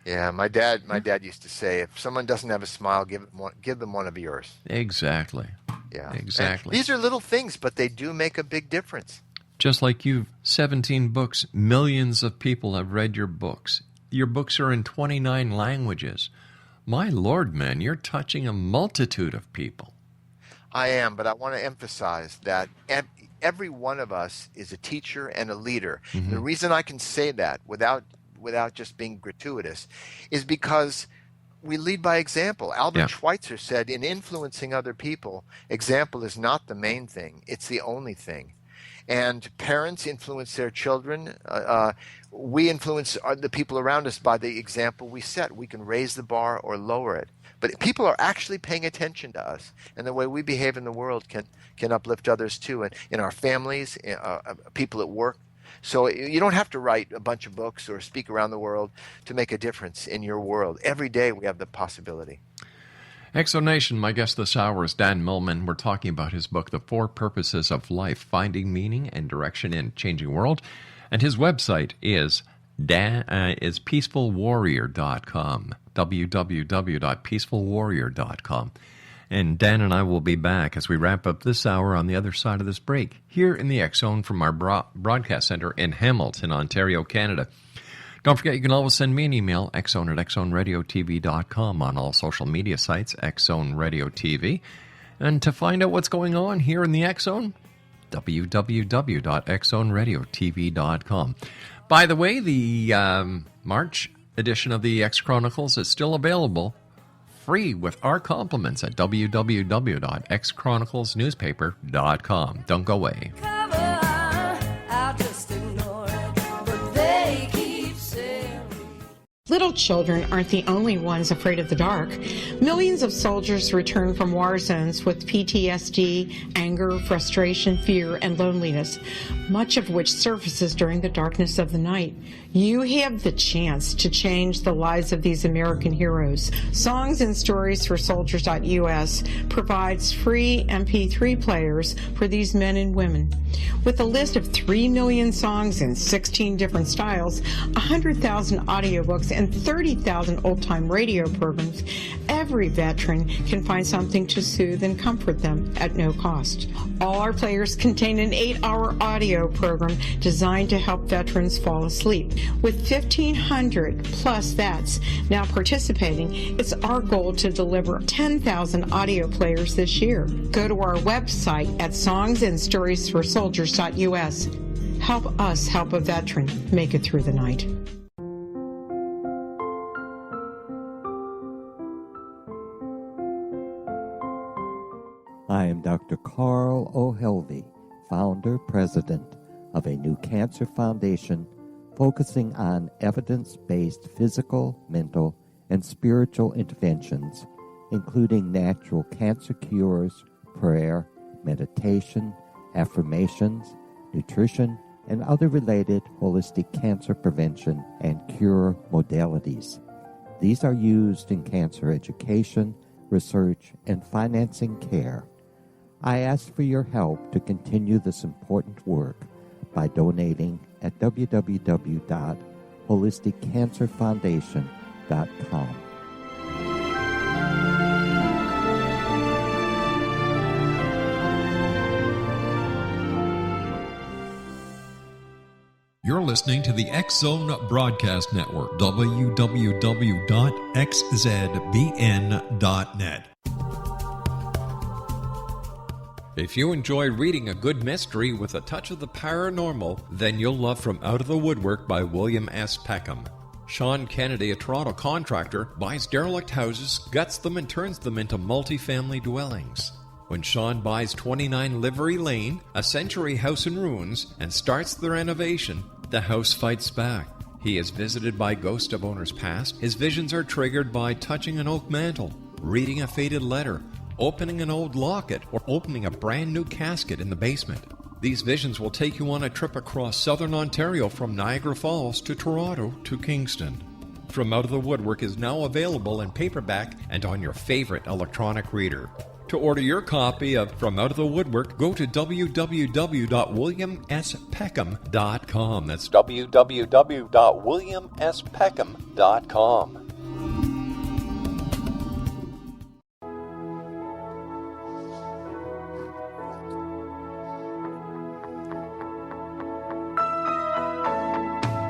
Yeah, my dad used to say, if someone doesn't have a smile, give them one of yours. Exactly. Yeah, exactly. And these are little things, but they do make a big difference. Just like you've 17 books, millions of people have read your books. Your books are in 29 languages. My Lord, man, you're touching a multitude of people. I am, but I want to emphasize that every one of us is a teacher and a leader. Mm-hmm. The reason I can say that without just being gratuitous is because we lead by example. Albert Schweitzer said, in influencing other people, example is not the main thing. It's the only thing. And parents influence their children. We influence the people around us by the example we set. We can raise the bar or lower it. But people are actually paying attention to us. And the way we behave in the world can uplift others too. And in our families, people at work. So you don't have to write a bunch of books or speak around the world to make a difference in your world. Every day we have the possibility. Exonation, my guest this hour is Dan Millman. We're talking about his book, The Four Purposes of Life, Finding Meaning and Direction in a Changing World. And his website is peacefulwarrior.com, www.peacefulwarrior.com. And Dan and I will be back as we wrap up this hour on the other side of this break, here in the X-Zone from our broadcast center in Hamilton, Ontario, Canada. Don't forget, you can always send me an email, xzone@xzoneradiotv.com, on all social media sites, X-Zone Radio TV. And to find out what's going on here in the X-Zone, www.xzoneradiotv.com. By the way, the March edition of the X Chronicles is still available, free with our compliments, at www.xchroniclesnewspaper.com. Don't go away. Little children aren't the only ones afraid of the dark. Millions of soldiers return from war zones with PTSD, anger, frustration, fear, and loneliness, much of which surfaces during the darkness of the night. You have the chance to change the lives of these American heroes. Songs and Stories for Soldiers.us provides free MP3 players for these men and women. With a list of 3 million songs in 16 different styles, 100,000 audiobooks, and 30,000 old-time radio programs, every veteran can find something to soothe and comfort them at no cost. All our players contain an 8-hour audio program designed to help veterans fall asleep. With 1,500 plus vets now participating, it's our goal to deliver 10,000 audio players this year. Go to our website at songsandstoriesforsoldiers.us. Help us help a veteran make it through the night. I am Dr. Carl O'Helvey, founder, president of a new cancer foundation focusing on evidence-based physical, mental, and spiritual interventions, including natural cancer cures, prayer, meditation, affirmations, nutrition, and other related holistic cancer prevention and cure modalities. These are used in cancer education, research, and financing care. I ask for your help to continue this important work by donating at www.holisticcancerfoundation.com. You're listening to the X-Zone Broadcast Network, www.xzbn.net. If you enjoy reading a good mystery with a touch of the paranormal, then you'll love From Out of the Woodwork by William S. Peckham. Sean Kennedy, a Toronto contractor, buys derelict houses, guts them, and turns them into multi-family dwellings. When Sean buys 29 Livery Lane, a century house in ruins, and starts the renovation, the house fights back. He is visited by ghosts of owners past. His visions are triggered by touching an oak mantle, reading a faded letter, opening an old locket, or opening a brand new casket in the basement. These visions will take you on a trip across southern Ontario from Niagara Falls to Toronto to Kingston. From Out of the Woodwork is now available in paperback and on your favorite electronic reader. To order your copy of From Out of the Woodwork, go to www.williamspeckham.com. That's www.williamspeckham.com.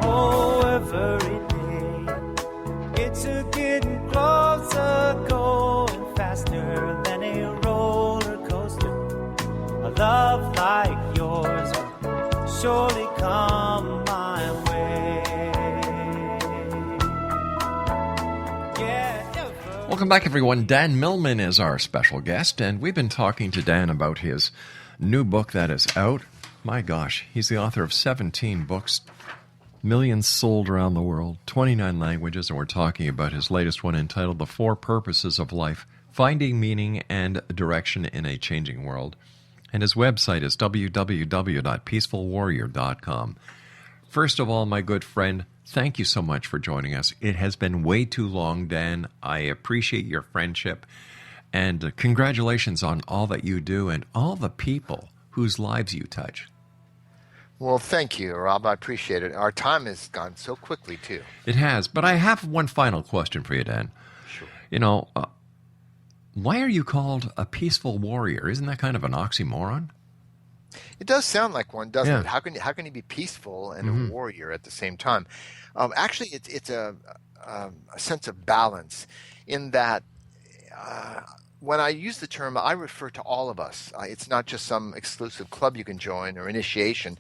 Oh, every day it's a getting closer, going faster than a roller coaster. A love like yours will surely come my way. Yeah. Welcome back, everyone. Dan Millman is our special guest, and we've been talking to Dan about his new book that is out. My gosh, he's the author of 17 books, millions sold around the world, 29 languages, and we're talking about his latest one entitled The Four Purposes of Life, Finding Meaning and Direction in a Changing World. And his website is www.peacefulwarrior.com. First of all, my good friend, thank you so much for joining us. It has been way too long, Dan. I appreciate your friendship. And congratulations on all that you do and all the people whose lives you touch. Well, thank you, Rob. I appreciate it. Our time has gone so quickly, too. It has. But I have one final question for you, Dan. Sure. You know, why are you called a peaceful warrior? Isn't that kind of an oxymoron? It does sound like one, doesn't Yeah. it? How can you be peaceful and a warrior at the same time? Actually, it's a sense of balance in that when I use the term, I refer to all of us. It's not just some exclusive club you can join or initiation.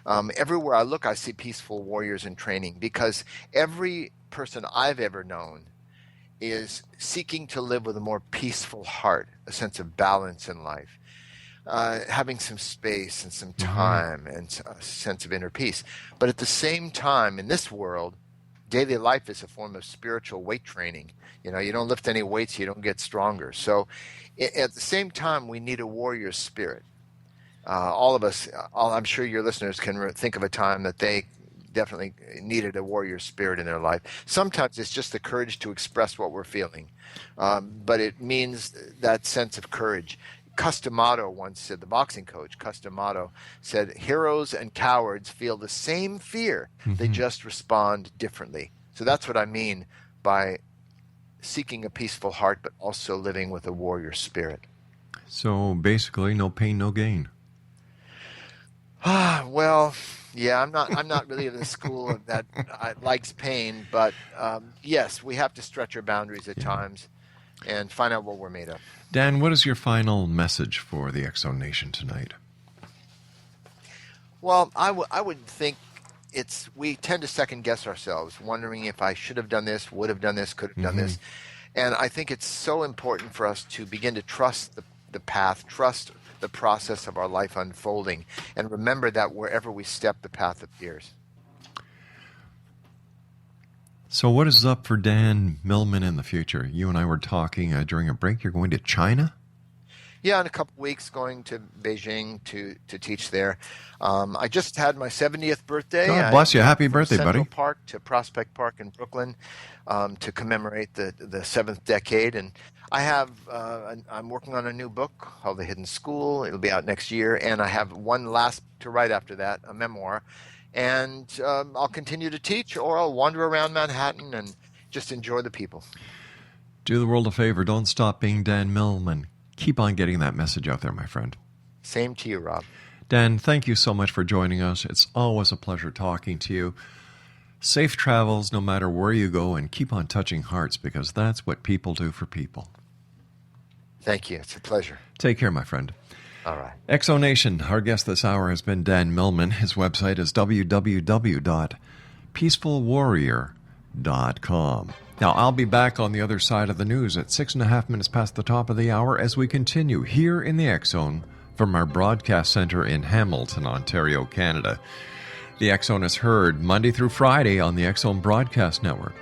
Everywhere I look, I see peaceful warriors in training because every person I've ever known is seeking to live with a more peaceful heart, a sense of balance in life, having some space and some time and a sense of inner peace. But at the same time, in this world, daily life is a form of spiritual weight training. You know, you don't lift any weights, you don't get stronger. So at the same time, we need a warrior spirit. All of us, I'm sure your listeners can think of a time that they definitely needed a warrior spirit in their life. Sometimes it's just the courage to express what we're feeling, but it means that sense of courage. Customato once said, the boxing coach, Customato, said, heroes and cowards feel the same fear. They just respond differently. So that's what I mean by seeking a peaceful heart, but also living with a warrior spirit. So basically, no pain, no gain. Well, yeah, I'm not really of the school that likes pain, but yes, we have to stretch our boundaries at times and find out what we're made of. Dan, what is your final message for the Exo Nation tonight? Well, I would think we tend to second guess ourselves, wondering if I should have done this, would have done this, could have done this. And I think it's so important for us to begin to trust the path, trust the process of our life unfolding, and remember that wherever we step, the path appears. So what is up for Dan Millman in the future? You and I were talking during a break. You're going to China? Yeah, in a couple of weeks, going to Beijing to teach there. I just had my 70th birthday. God bless you. Happy birthday, Central buddy. Park to Prospect Park in Brooklyn to commemorate the seventh decade. And I have I'm working on a new book called The Hidden School. It'll be out next year. And I have one last to write after that, a memoir. And I'll continue to teach, or I'll wander around Manhattan and just enjoy the people. Do the world a favor. Don't stop being Dan Millman. Keep on getting that message out there, my friend. Same to you, Rob. Dan, thank you so much for joining us. It's always a pleasure talking to you. Safe travels no matter where you go, and keep on touching hearts, because that's what people do for people. Thank you. It's a pleasure. Take care, my friend. All right. Exo Nation, our guest this hour has been Dan Millman. His website is www.peacefulwarrior.com. Now, I'll be back on the other side of the news at 6.5 minutes past the top of the hour as we continue here in the X-Zone from our broadcast center in Hamilton, Ontario, Canada. The X-Zone is heard Monday through Friday on the X-Zone Broadcast Network,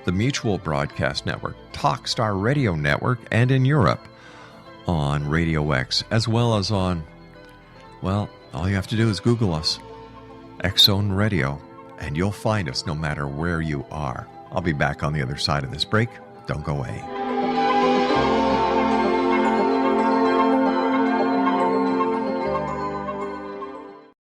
the Mutual Broadcast Network, Talkstar Radio Network, and in Europe on Radio X, as well as on, well, All you have to do is Google us, X-Zone Radio, and you'll find us no matter where you are. I'll be back on the other side of this break. Don't go away.